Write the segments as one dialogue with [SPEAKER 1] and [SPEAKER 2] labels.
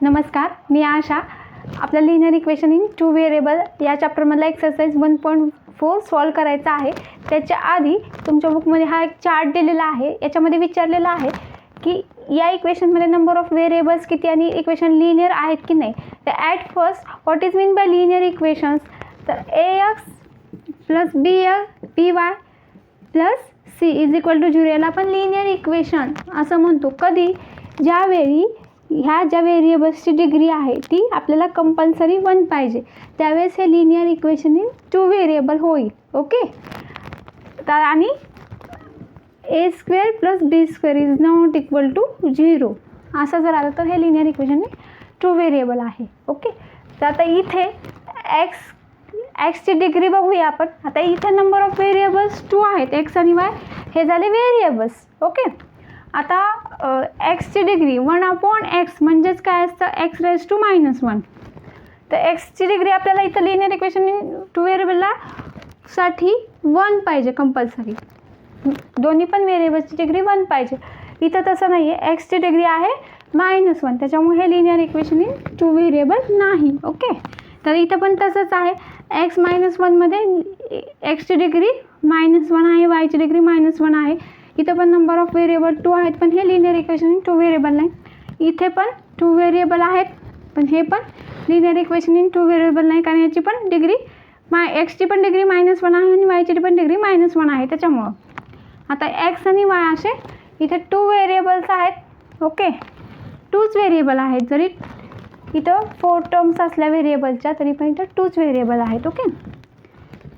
[SPEAKER 1] नमस्कार, मी आशा. आपल्या linear equation in two variable या चॅप्टरमधला एक्सरसाइज 1.4 सॉल्व करायचा आहे. त्याच्या आधी तुमच्या बुकमध्ये हा एक चार्ट दिलेला आहे. याच्यामध्ये विचारलेलं आहे की या इक्वेशनमध्ये नंबर ऑफ व्हेरिएबल्स किती आणि इक्वेशन लिनियर आहेत की नाही. तर at first what is mean by linear equations. तर ax plus by plus c is equal to 0 याला आपण लिनियर इक्वेशन असं म्हणतो. कधी? ज्यावेळी ह्या ज्या व्हेरिएबल्सची डिग्री आहे ती आपल्याला कंपल्सरी 1 पाहिजे, त्यावेळेस हे linear equation in two variable होईल. ओके. तर आणि a square plus b square is not equal to 0 असं जर आलं तर हे linear equation in two variable आहे. ओके. तर आता इथे एक्सची डिग्री बघूया आपण. आता इथे नंबर ऑफ व्हेरिएबल्स 2 आहेत, एक्स आणि वाय हे झाले व्हेरिएबल्स. ओके. आता एक्सची डिग्री 1/x म्हणजेच काय असतं, x रेज टू -1. तर एक्सची डिग्री आपल्याला इथं लिनियर इक्वेशन इन टू व्हेरिएबलला साठी 1 पाहिजे कंपल्सरी. दोन्ही पण व्हेरिएबल्सची डिग्री 1 पाहिजे. इथं तसं नाही आहे, एक्सची डिग्री आहे -1, त्याच्यामुळे हे linear equation in two variable नाही. ओके. तर इथं पण तसंच आहे, x -1 मध्ये एक्सची डिग्री -1 आहे, वायची डिग्री -1 आहे. इथं पण नंबर ऑफ व्हेरिएबल 2 आहेत, पण हे linear equation in two variable नाही. इथे पण 2 व्हेरिएबल आहेत, पण हे पण linear equation in two variable नाही, कारण याची पण डिग्री एक्सची पण डिग्री -1 आहे आणि वायची पण डिग्री -1 आहे. त्याच्यामुळं आता एक्स आणि वाय असे इथे 2 व्हेरिएबल्स आहेत. ओके. 2च व्हेरिएबल आहेत. जरी इथं 4 टर्म्स असल्या व्हेरिएबलच्या तरी पण इथं 2च व्हेरिएबल आहेत. ओके.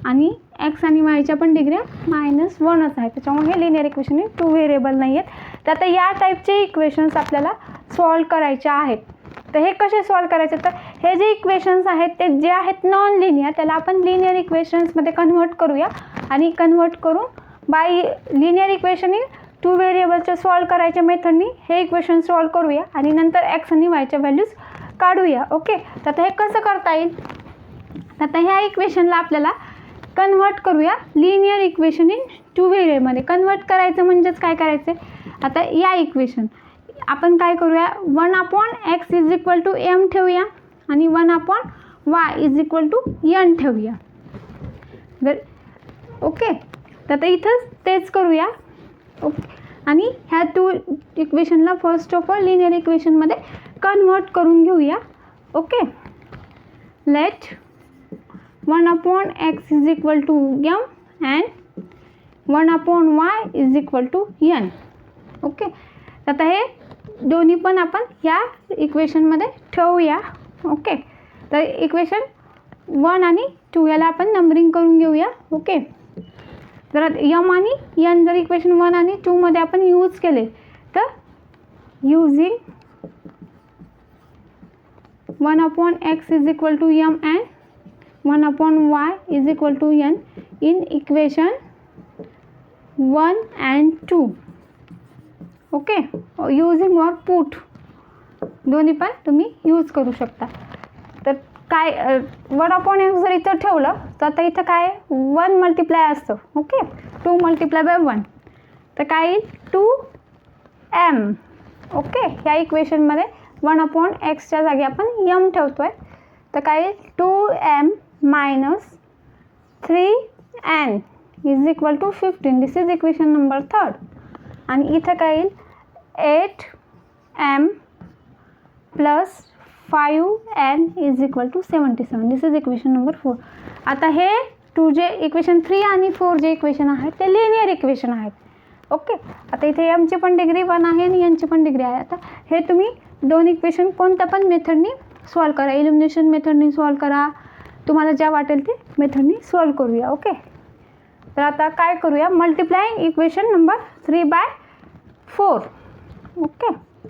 [SPEAKER 1] आणि एक्स आणि वायच्या पण डिग्र्या -1च आहेत, त्याच्यामुळे हे linear equation in two variable नाही आहेत. तर आता या टाईपचे इक्वेशन्स आपल्याला सॉल्व करायचे आहेत. तर हे कसे सॉल्व करायचे, तर हे जे इक्वेशन्स आहेत ते जे आहेत नॉन लिनियर त्याला आपण लिनियर इक्वेशन्समध्ये कन्व्हर्ट करूया आणि कन्व्हर्ट करून by linear equation in two व्हेरिएबलच्या सॉल्व करायच्या मेथडनी हे इक्वेशन सॉल्व करूया आणि नंतर एक्स आणि वायच्या व्हॅल्यूज काढूया. ओके. तर आता हे कसं करता येईल, आता ह्या इक्वेशनला आपल्याला कन्व्हर्ट करूया लिनियर इक्वेशन इन टू व्हेरिएबलमध्ये. कन्व्हर्ट करायचं म्हणजेच काय करायचं, आता या इक्वेशन आपण काय करूया, 1/x is equal to m ठेवूया आणि 1/y is equal to n ठेवूया. ओके. तर आता इथंच तेच करूया. ओके. आणि ह्या 2 इक्वेशनला फर्स्ट ऑफ ऑल लिनियर इक्वेशनमध्ये कन्व्हर्ट करून घेऊया. Okay. Let 1/x is equal to m and 1/y is equal to n. Okay. आता हे दोन्ही पण आपण ह्या इक्वेशनमध्ये ठेवूया. ओके. तर इक्वेशन 1 आणि 2 याला आपण नंबरिंग करून घेऊया. ओके. जर m आणि n जर इक्वेशन 1 आणि 2 मध्ये आपण यूज केले तर using 1/x is equal to m and 1/y is equal to n in equation 1 and 2. Okay. Using और पुट दोन्ही पण तुम्ही यूज करू शकता. तर काय 1/x जर इथं ठेवलं तर आता इथं काय 1 मल्टिप्लाय असतं. ओके. 2 मल्टिप्लाय बाय 1 तर काय येईल 2m. ओके. ह्या इक्वेशनमध्ये 1/xच्या जागी आपण m ठेवतोय तर काय येईल 2m minus 3n is equal to 15. This is equation number 3. आणि इथं काय येईल 8m plus 5n is equal to 77. This is equation number 4. आता हे 2 जे इक्वेशन 3 आणि 4 जे इक्वेशन आहेत ते लिनियर इक्वेशन आहेत. ओके. आता इथे एमची पण डिग्री 1 आहे आणि एनची पण डिग्री आहे. आता हे तुम्ही 2 इक्वेशन कोणत्या पण मेथडनी सॉल्व करा, इलिमिनेशन मेथडनी सॉल्व करा, तुम्हाला ज्या वाटेल ते मेथडनी सॉल्व करूया. ओके. तर आता काय करूया, मल्टिप्लाइंग इक्वेशन नंबर 3/4. ओके.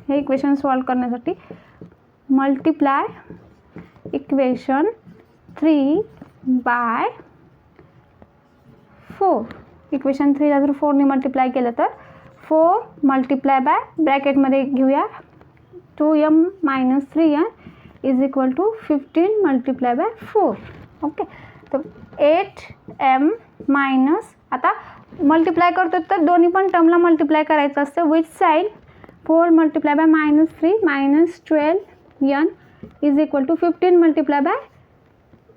[SPEAKER 1] हे इक्वेशन सॉल्व करण्यासाठी मल्टिप्लाय इक्वेशन 3/4. इक्वेशन 3ला जर 4ने मल्टिप्लाय केलं तर 4 मल्टिप्लाय बाय ब्रॅकेटमध्ये घेऊया 2m minus 3n is equal to 15 multiply by 4. Okay. तर 8m मायनस आता मल्टिप्लाय करतो तर दोन्ही पण टर्मला मल्टिप्लाय करायचं असतं. Which side 4 multiply by -3 -12 n is equal to 15 multiplied by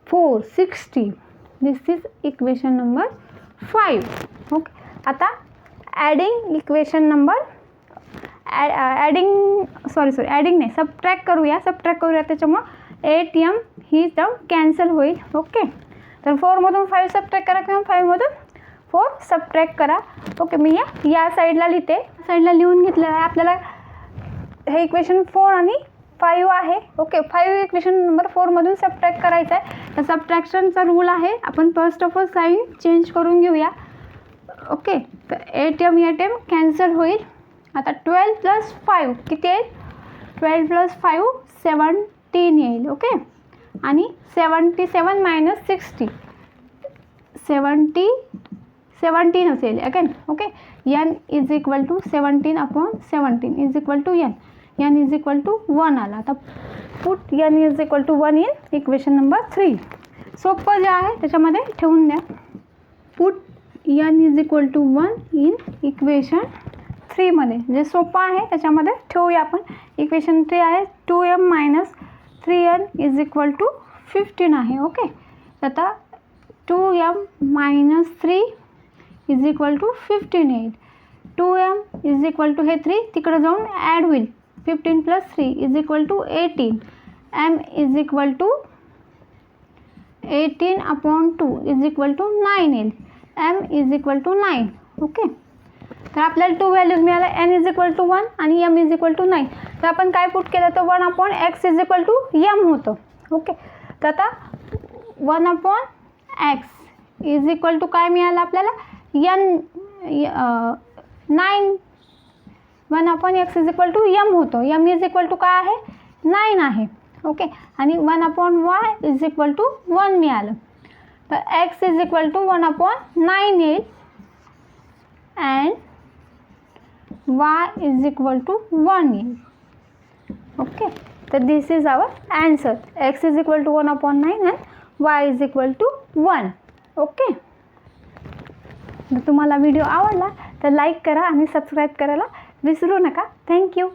[SPEAKER 1] 4, 60. This is equation number 5. Okay. आता ॲडिंग इक्वेशन नंबर ॲडिंग नाही, सबट्रॅक्ट करूया त्याच्यामुळं 8m ही टर्म कॅन्सल होईल. ओके. तर 4मधून 5 सबट्रॅक्ट करा किंवा 5मधून 4 सबट्रॅक्ट करा. ओके. मी या साईडला लिहिते, साईडला लिहून घेतलेलं आहे. आपल्याला हे इक्वेशन 4 आणि 5 आहे. ओके. 5 इक्वेशन नंबर 4मधून सबट्रॅक्ट करायचं आहे. तर सबट्रॅक्शनचा रूल आहे. आपण first of all sign change करून घेऊया. ओके. तर 8m कॅन्सल होईल. आता 12 + 5 किती येईल? 12 + 5 17 येईल. ओके. आणि 77 - 60 17 असेल again. Okay. n is equal to 17/17 is equal to n. n is equal to 1 आला. आता put n is equal to 1 in equation number 3. सोपं जे आहे त्याच्यामध्ये ठेवून द्या. Put n is equal to 1 in equation 3 मध्ये जे सोपं आहे त्याच्यामध्ये ठेवूया आपण. इक्वेशन 3 आहे 2m - 3n is equal to 15 आहे. ओके. आता 2m - 3 इज इक्वल टू 15 येईल. 2m इज इक्वल टू हे 3 तिकडे जाऊन ॲड होईल. 15 + 3 is equal to 18. m is equal to 18/2 is equal to 9 येईल. m is equal to 9. Okay. तर आपल्याला 2 व्हॅल्यूज मिळाल्या. n इज इक्वल टू 1 आणि m इज इक्वल टू 9. तर आपण काय पुट केलं तर 1/x is equal to m होतं. ओके. तर आता 1/x इज इक्वल टू काय मिळालं आपल्याला? n 9. 1/x is equal to m होतं. m इज इक्वल टू काय आहे? 9 आहे. ओके. आणि 1/y इज इक्वल टू 1 मिळालं. तर x इज इक्वल टू 1/9 येईल and y is equal to 1 येईल. ओके. तर this is our answer. x is equal to 1/9 and y is equal to 1. Okay. जर तुम्हाला व्हिडिओ आवडला तर लाईक करा आणि सबस्क्राईब करायला विसरू नका. थँक्यू.